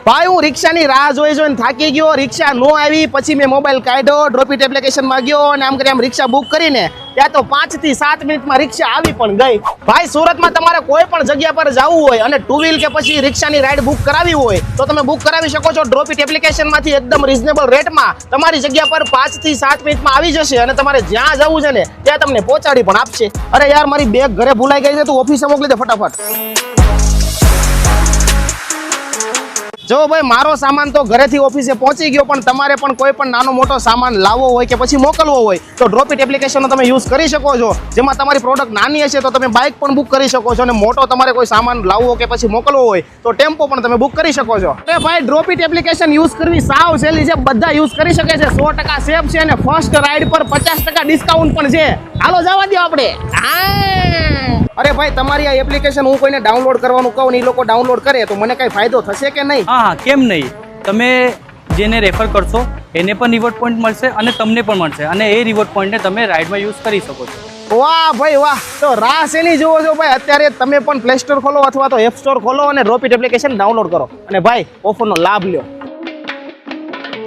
ભાઈ હું રિક્ષાની રાહ જોઈને થાકી ગયો, રિક્ષા નો આવી, પછી મેં મોબાઈલ કાઢ્યો, ડ્રોપ ઇટ એપ્લિકેશનમાં ગયો અને આમ કરી આમ રિક્ષા બુક કરીને ત્યાં તો 5 થી 7 મિનિટમાં રિક્ષા આવી પણ ગઈ. ભાઈ સુરતમાં તમારે કોઈ પણ જગ્યા પર જવું હોય અને ટુ વ્હીલ કે પછી રિક્ષાની રાઈડ બુક કરાવી હોય તો તમે બુક કરાવી શકો છો ડ્રોપ ઇટ એપ્લિકેશનમાંથી એકદમ રિઝનેબલ રેટમાં. તમારી જગ્યા પર 5 થી 7 મિનિટમાં આવી જશે અને તમારે જ્યાં જવું છે ને ત્યાં તમને પહોંચાડી પણ આપશે. અરે યાર મારી બેગ ઘરે ભૂલાઈ ગઈ છે, તું ઓફિસે મોકલી દે ફટાફટ. જો ભાઈ મારો સામાન તો ઘરેથી ઓફિસે પહોંચી ગયો, પણ તમારે પણ કોઈ પણ નાનો મોટો સામાન લાવવો હોય કે પછી મોકલવો હોય તો ડ્રોપ ઇટ એપ્લિકેશનનો તમે યુઝ કરી શકો છો. જેમાં તમારી પ્રોડક્ટ નાની હશે તો તમે બાઇક પણ બુક કરી શકો છો અને મોટો તમારે કોઈ સામાન લાવવો કે પછી મોકલવો હોય તો ટેમ્પો પણ તમે બુક કરી શકો છો. અરે ભાઈ ડ્રોપ ઇટ એપ્લિકેશન યુઝ કરવી સાવ સહેલી છે, બધા યુઝ કરી શકે છે. 100% સેફ છે અને ફર્સ્ટ રાઈડ પર 50% ડિસ્કાઉન્ટ પણ છે. હાલો જવા દો આપણે. અરે ભાઈ તમારી આ એપ્લિકેશન હું કોઈને ડાઉનલોડ કરવાનું કહું ને એ લોકો ડાઉનલોડ કરે તો મને કઈ ફાયદો થશે કે નહીં? હા, કેમ નહીં. તમે જેને રેફર કરશો એને પણ રિવોર્ડ પોઈન્ટ મળશે અને તમને પણ મળશે અને એ રિવોર્ડ પોઈન્ટને તમે રાઈડમાં યુઝ કરી શકો છો. વાહ ભાઈ વાહ. તો રાહ શેની જુઓ છો ભાઈ? અત્યારે તમે પણ પ્લે સ્ટોર ખોલો અથવા તો એપ સ્ટોર ખોલો અને ડ્રોપ ઇટ એપ્લિકેશન ડાઉનલોડ કરો અને ભાઈ ઓફરનો લાભ લ્યો.